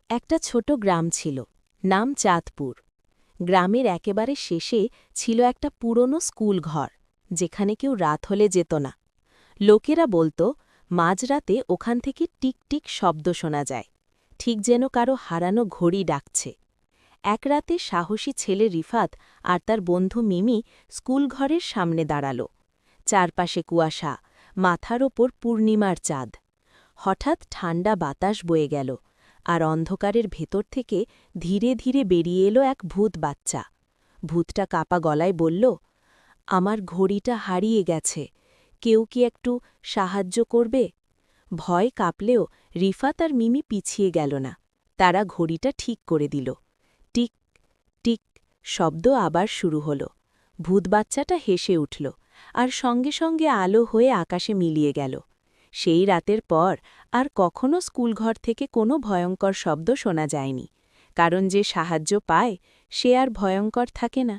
একটা ছোট গ্রাম ছিল, নাম চাঁদপুর। গ্রামের একেবারে শেষে ছিল একটা পুরনো স্কুল ঘর, যেখানে কেউ রাত হলে যেত না। লোকেরা বলতো মাঝরাতে ওখান থেকে টিকটিক শব্দ শোনা যায়, ঠিক যেন কারো হারানো ঘড়ি ডাকছে। এক রাতে সাহসী ছেলে রিফাত আর তার বন্ধু মিমি স্কুল ঘরের সামনে দাঁড়াল। চারপাশে কুয়াশা, মাথার ওপর পূর্ণিমার চাঁদ। হঠাৎ ঠান্ডা বাতাস বয়ে গেল, আর অন্ধকারের ভেতর থেকে ধীরে ধীরে বেরিয়ে এলো এক ভূত বাচ্চা। ভূতটা কাপা গলায় বলল, আমার ঘড়িটা হারিয়ে গেছে, কেউ কি একটু সাহায্য করবে? ভয় কাঁপলেও রিফাত আর মিমি পিছিয়ে গেল না। তারা ঘড়িটা ঠিক করে দিল। টিক টিক শব্দ আবার শুরু হল। ভূত বাচ্চাটা হেসে উঠল, আর সঙ্গে সঙ্গে আলো হয়ে আকাশে মিলিয়ে গেল। সেই রাতের পর আর কখনো স্কুলঘর থেকে কোনো ভয়ঙ্কর শব্দ শোনা যায়নি, কারণ যে সাহায্য পায় সে আর ভয়ঙ্কর থাকে না।